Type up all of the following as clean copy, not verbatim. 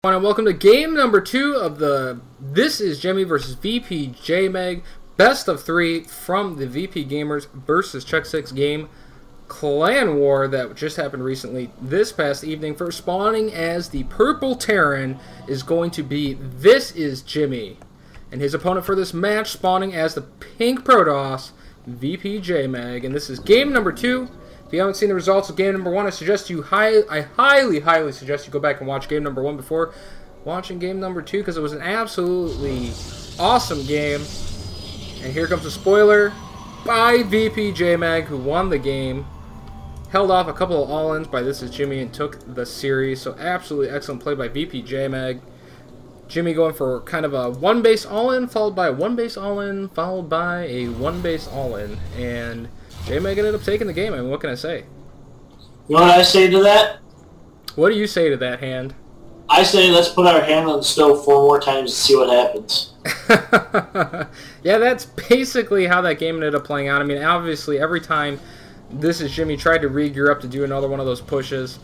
And welcome to game number 2 of the This Is Jimmy versus VPJemag best of 3 from the VP Gamers versus Check 6 game clan war that just happened recently this past evening. For spawning as the purple Terran is going to be ThisisJimmy, and his opponent for this match spawning as the pink Protoss, VPJemag. And this is game number 2. If you haven't seen the results of game number 1, I highly suggest you go back and watch game number 1 before watching game number 2, because it was an absolutely awesome game. And here comes a spoiler by VPJemag, who won the game, held off a couple of all-ins by ThisisJimmy, and took the series. So absolutely excellent play by VPJemag. Jimmy going for kind of a one-base all-in, followed by a one-base all-in, followed by a one-base all-in, and J-Mag ended up taking the game. I mean, what can I say? You know what I say to that? What do you say to that, Hand? I say let's put our hand on the stove 4 more times and see what happens. Yeah, that's basically how that game ended up playing out. I mean, obviously, every time ThisisJimmy tried to re-gear up to do another one of those pushes,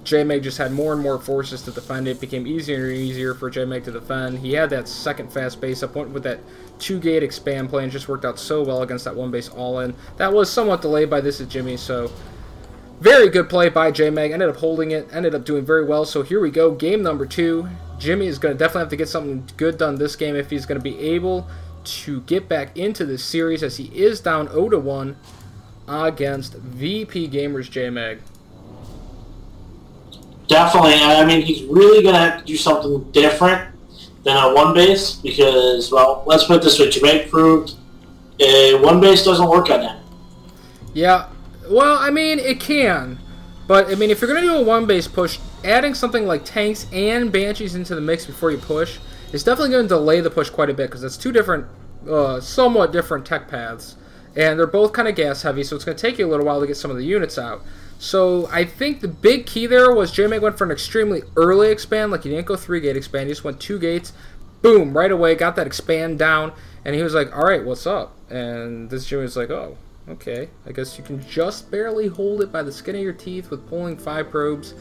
J-Mag just had more and more forces to defend. It became easier and easier for J-Mag to defend. He had that second fast base up, went with that 2-gate expand play, and just worked out so well against that one-base all-in. That was somewhat delayed by ThisisJimmy, so very good play by J-Mag. Ended up holding it, ended up doing very well. So here we go, game number 2. Jimmy is going to definitely have to get something good done this game if he's going to be able to get back into this series, as he is down 0-1 against VP Gamers J-Mag. Definitely. I mean, he's really going to have to do something different than a one base because, well, let's put it this way. J-Mag proved one base doesn't work on him. Yeah. Well, I mean, it can. But, I mean, if you're going to do a one-base push, adding something like tanks and banshees into the mix before you push is definitely going to delay the push quite a bit, because it's two different, somewhat different tech paths. And they're both kind of gas-heavy, so it's going to take you a little while to get some of the units out. So I think the big key there was J-Mag went for an extremely early expand. Like, he didn't go 3-gate expand. He just went 2 gates. Boom, right away, got that expand down. And he was like, all right, what's up? And ThisisJimmy was like, oh, okay. I guess you can just barely hold it by the skin of your teeth with pulling 5 probes.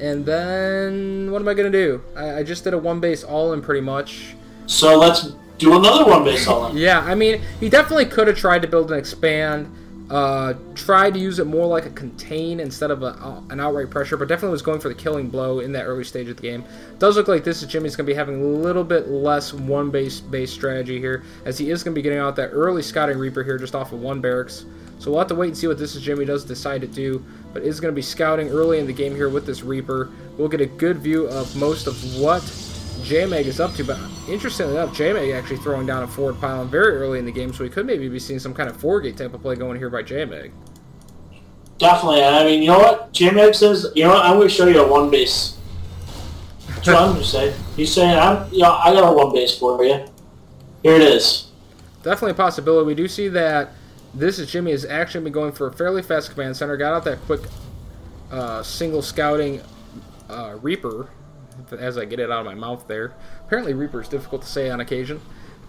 And then what am I going to do? I just did a one-base all-in pretty much. So let's do another one-base all-in. Yeah, I mean, he definitely could have tried to build an expand. Tried to use it more like a contain instead of an outright pressure, but definitely was going for the killing blow in that early stage of the game. Does look like ThisisJimmy's going to be having a little bit less one-base strategy here, as he is going to be getting out that early scouting Reaper here just off of 1 barracks. So we'll have to wait and see what ThisisJimmy does decide to do, but is going to be scouting early in the game here with this Reaper. We'll get a good view of most of what J-Mag is up to, but interestingly enough, J-Mag actually throwing down a forward pylon very early in the game, so we could maybe be seeing some kind of 4-gate type of play going here by J-Mag. Definitely. I mean, you know what? J-Mag says, you know what, I'm going to show you a one base. That's what I'm going to say. He's saying, I got a one base for you. Here it is. Definitely a possibility. We do see that ThisisJimmy is actually been going for a fairly fast command center, got out that quick single scouting Reaper, as I get it out of my mouth there. Apparently Reaper is difficult to say on occasion.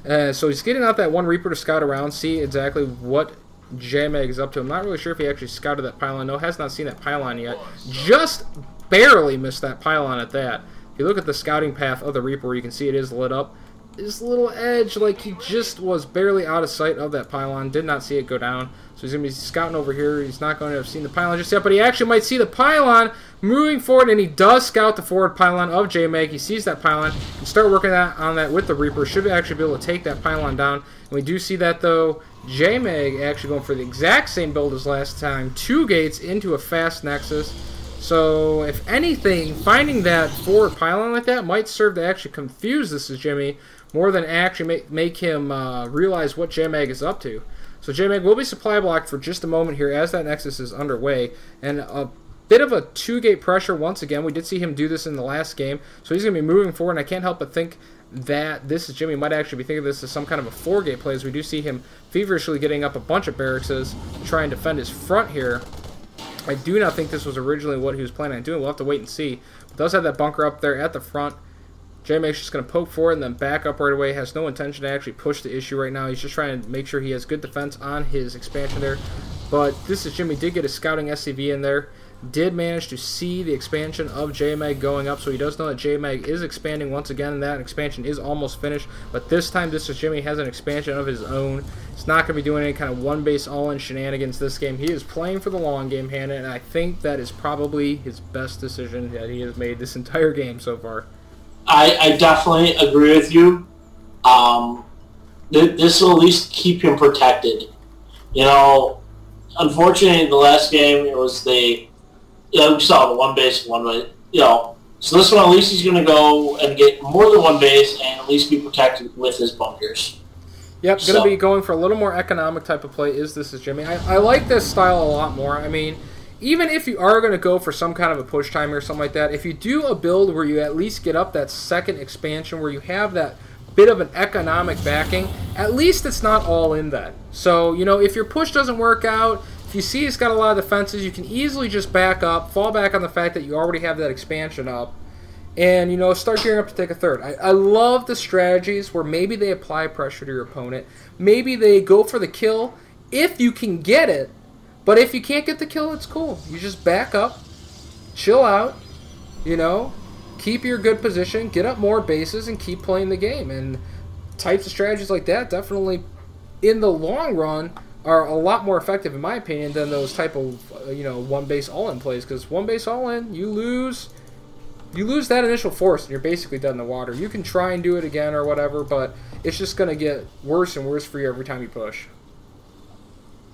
So he's getting out that one Reaper to scout around, see exactly what J-Mag is up to. I'm not really sure if he actually scouted that pylon. No, has not seen that pylon yet. Just barely missed that pylon at that. If you look at the scouting path of the Reaper, you can see it is lit up. This little edge, like he just was barely out of sight of that pylon. Did not see it go down. So he's going to be scouting over here. He's not going to have seen the pylon just yet, but he actually might see the pylon moving forward, and he does scout the forward pylon of J-Mag. He sees that pylon and start working on that with the Reaper. Should actually be able to take that pylon down. And we do see that, though, J-Mag actually going for the exact same build as last time. 2 gates into a fast Nexus. So, if anything, finding that forward pylon like that might serve to actually confuse ThisisJimmy more than actually make him realize what J-Mag is up to. So J-Mag will be supply blocked for just a moment here as that Nexus is underway. And a bit of a 2-gate pressure once again. We did see him do this in the last game. So he's going to be moving forward, and I can't help but think that ThisisJimmy might actually be thinking of this as some kind of a 4-gate play, as we do see him feverishly getting up a bunch of barracks to try and defend his front here. I do not think this was originally what he was planning on doing. We'll have to wait and see. But does have that bunker up there at the front. J-Mag's just going to poke forward and then back up right away. Has no intention to actually push the issue right now. He's just trying to make sure he has good defense on his expansion there. But ThisisJimmy did get a scouting SCV in there. did manage to see the expansion of JMag going up, so he does know that JMag is expanding once again, and that expansion is almost finished. But this time, ThisisJimmy has an expansion of his own. It's not going to be doing any kind of one-base all-in shenanigans this game. He is playing for the long game, Hannah, and I think that is probably his best decision that he has made this entire game so far. I definitely agree with you. This will at least keep him protected. You know, unfortunately, in the last game, it was we saw the one base, one way. You know, so this one at least he's going to go and get more than one base and at least be protected with his bunkers. Yep, going to be going for a little more economic type of play. ThisisJimmy. I like this style a lot more. I mean, even if you are going to go for some kind of a push timer or something like that, if you do a build where you at least get up that second expansion, where you have that bit of an economic backing, at least it's not all in that. So, you know, if your push doesn't work out, if you see it's got a lot of defenses, you can easily just back up, fall back on the fact that you already have that expansion up, and, you know, start gearing up to take a third. I love the strategies where maybe they apply pressure to your opponent. Maybe they go for the kill if you can get it, but if you can't get the kill, it's cool. You just back up, chill out, you know, keep your good position, get up more bases, and keep playing the game. And types of strategies like that definitely, in the long run, are a lot more effective, in my opinion, than those type of one base all-in plays. Because one base all-in, you lose that initial force, and you're basically dead in the water. You can try and do it again or whatever, but it's just going to get worse and worse for you every time you push.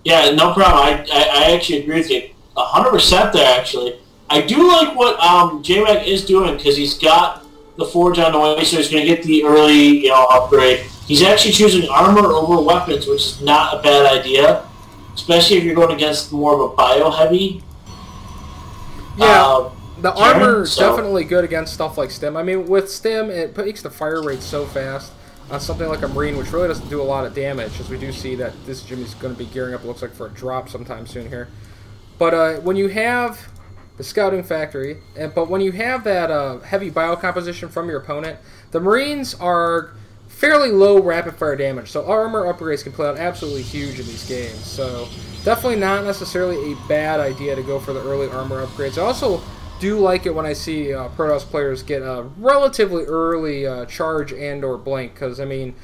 Yeah, no problem. I actually agree with you 100% there, actually. I do like what JMag is doing, because he's got the forge on the way, so he's going to get the early upgrade. He's actually choosing armor over weapons, which is not a bad idea, especially if you're going against more of a bio-heavy. Yeah, the armor is definitely good against stuff like Stim. I mean, with Stim, it makes the fire rate so fast on something like a Marine, which really doesn't do a lot of damage, as we do see that ThisisJimmy's going to be gearing up, it looks like, for a drop sometime soon here. But when you have the scouting factory, but when you have that heavy biocomposition from your opponent, the Marines are fairly low rapid fire damage, so armor upgrades can play out absolutely huge in these games. So definitely not necessarily a bad idea to go for the early armor upgrades. I also do like it when I see Protoss players get a relatively early charge and or blink, because I mean,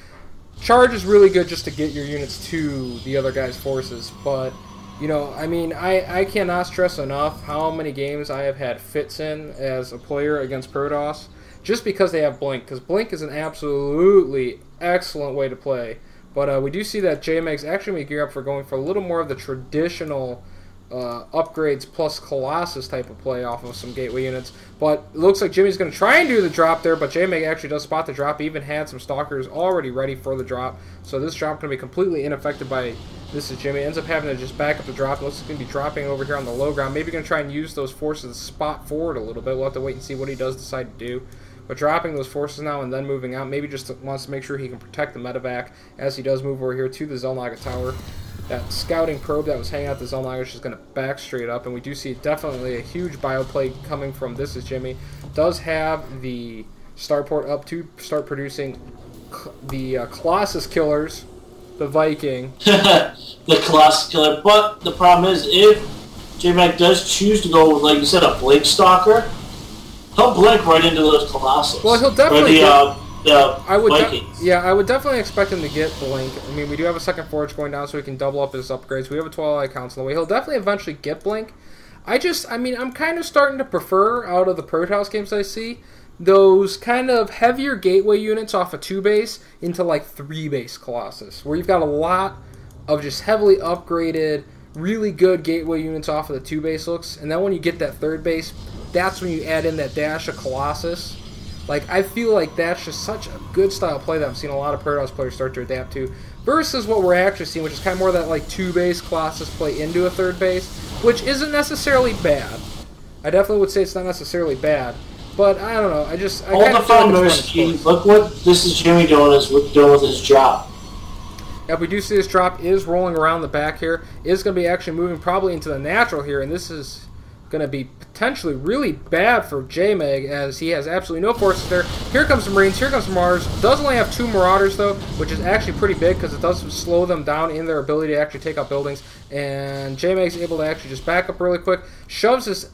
charge is really good just to get your units to the other guy's forces, but you know, I mean, I cannot stress enough how many games I have had fits in as a player against Protoss just because they have Blink, because Blink is an absolutely excellent way to play. But we do see that JMag's actually going to gear up for going for a little more of the traditional upgrades plus Colossus type of play off of some gateway units. But it looks like Jimmy's going to try and do the drop there, but JMag actually does spot the drop. He even had some Stalkers already ready for the drop. So this drop going to be completely unaffected by ThisisJimmy. Ends up having to just back up the drop. Looks like he's going to be dropping over here on the low ground. Maybe going to try and use those forces to spot forward a little bit. We'll have to wait and see what he does decide to do. But dropping those forces now and then moving out, maybe just wants to make sure he can protect the medevac as he does move over here to the Zelnaga tower. That scouting probe that was hanging out the Zelnaga is just going to back straight up, and we do see definitely a huge bioplay coming from ThisisJimmy. Does have the starport up to start producing the Colossus killers, the Viking. The Colossus killer, but the problem is if JMag does choose to go with, like you said, a Blink Stalker, he'll blink right into those Colossus. Well, he'll definitely I would definitely expect him to get Blink. I mean, we do have a second forge going down, so he can double up his upgrades. We have a Twilight Council on the way. He'll definitely eventually get Blink. I'm kind of starting to prefer, out of the Protoss games I see, those kind of heavier gateway units off a 2-base into like 3-base Colossus, where you've got a lot of just heavily upgraded, really good gateway units off of the 2-base looks, and then when you get that 3rd base, that's when you add in that dash of Colossus. Like, I feel like that's just such a good style play that I've seen a lot of Protoss players start to adapt to, versus what we're actually seeing, which is kind of more that like 2-base Colossus play into a 3rd base, which isn't necessarily bad. I definitely would say it's not necessarily bad, but I don't know. All the founders, look what ThisisJimmy doing with his drop. Yep, we do see this drop is rolling around the back here. Is going to be actually moving probably into the natural here, and this is going to be potentially really bad for J-Mag, as he has absolutely no forces there. Here comes the Marines, here comes the Marauders. Does only have 2 Marauders, though, which is actually pretty big because it does slow them down in their ability to actually take out buildings. And J-Mag's able to actually just back up really quick, shoves his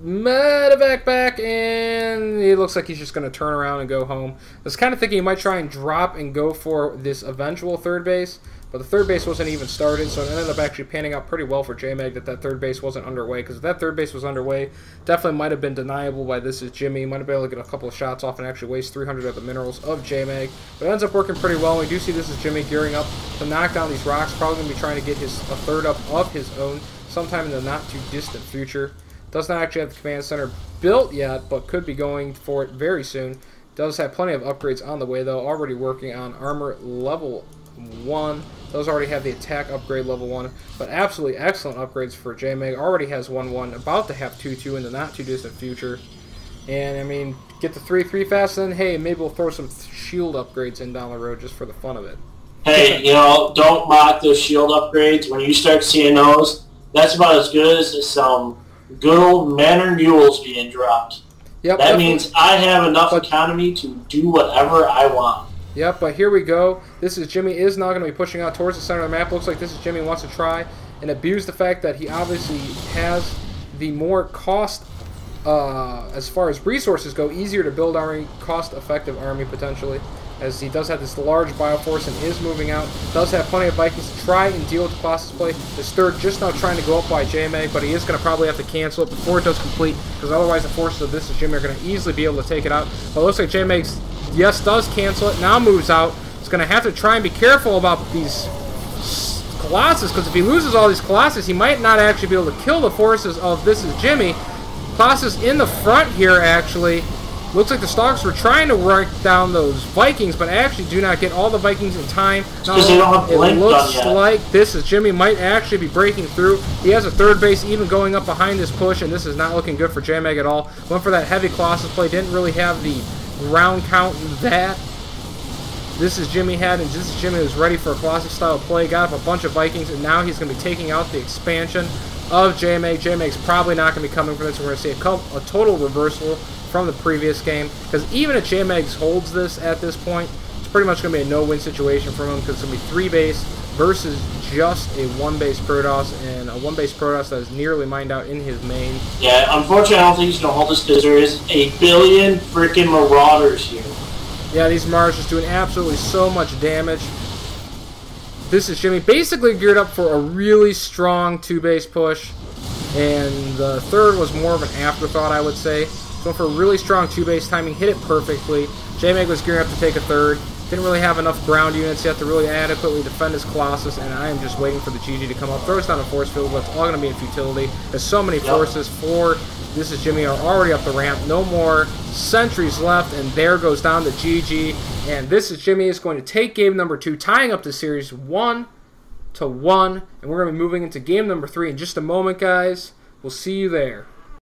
medevac back, and it looks like he's just going to turn around and go home. I was kind of thinking he might try and drop and go for this eventual third base, but the third base wasn't even started, so it ended up actually panning out pretty well for J-Mag that third base wasn't underway, because if that third base was underway, definitely might have been deniable by ThisisJimmy. Might have been able to get a couple of shots off and actually waste 300 of the minerals of J-Mag, but it ends up working pretty well. We do see ThisisJimmy gearing up to knock down these rocks, probably going to be trying to get a third up of his own sometime in the not-too-distant future. Does not actually have the command center built yet, but could be going for it very soon. Does have plenty of upgrades on the way, though. Already working on armor level 1. Does already have the attack upgrade level 1. But absolutely excellent upgrades for J-Mag. Already has 1-1. About to have 2-2 in the not-too-distant future. And, I mean, get the 3-3 fast, then, hey, maybe we'll throw some shield upgrades in down the road just for the fun of it. Hey, you know, don't mock those shield upgrades. When you start seeing those, that's about as good as some good old manor mules being dropped. Yep, that means I have enough economy to do whatever I want. Yep, but here we go. ThisisJimmy is now going to be pushing out towards the center of the map. Looks like ThisisJimmy wants to try and abuse the fact that he obviously has the more cost, as far as resources go, easier to build army, cost-effective army potentially, as he does have this large bioforce and is moving out. Does have plenty of Vikings to try and deal with the Colossus play. His third just now trying to go up by J-Mag, but he is going to probably have to cancel it before it does complete, because otherwise the forces of ThisisJimmy are going to easily be able to take it out. But it looks like J-Mag's, yes, does cancel it, now moves out. He's going to have to try and be careful about these Colossus, because if he loses all these Colossus, he might not actually be able to kill the forces of ThisisJimmy. Colossus in the front here, actually. Looks like the Stalkers were trying to work down those Vikings, but actually do not get all the Vikings in time. Because they don't have it looks yet. like ThisisJimmy might actually be breaking through. He has a third base even going up behind this push, and this is not looking good for J-Mag at all. Went for that heavy Colossus play, didn't really have the round count that ThisisJimmy had, and ThisisJimmy was ready for a Colossus-style play. Got up a bunch of Vikings, and now he's going to be taking out the expansion of J-Mag. J-Mag's probably not going to be coming for this. We're going to see a total reversal from the previous game, because even if J-Mag holds this at this point, it's pretty much going to be a no-win situation for him, because it's going to be 3 base versus just a 1 base Protoss, and a 1 base Protoss that is nearly mined out in his main. Yeah, unfortunately I don't think he's going to hold this, because there is a billion freaking Marauders here. Yeah, these Marauders just doing absolutely so much damage. ThisisJimmy basically geared up for a really strong 2 base push, and the third was more of an afterthought, I would say. Going for a really strong 2 base timing, hit it perfectly. J-Mag was gearing up to take a third. Didn't really have enough ground units yet to really adequately defend his Colossus, and I am just waiting for the GG to come up. Throws down a force field, but it's all going to be in futility. There's so many forces for ThisisJimmy are already up the ramp. No more sentries left, and there goes down the GG. And ThisisJimmy is going to take game number 2, tying up the series 1-1. And we're going to be moving into game number 3 in just a moment, guys. We'll see you there.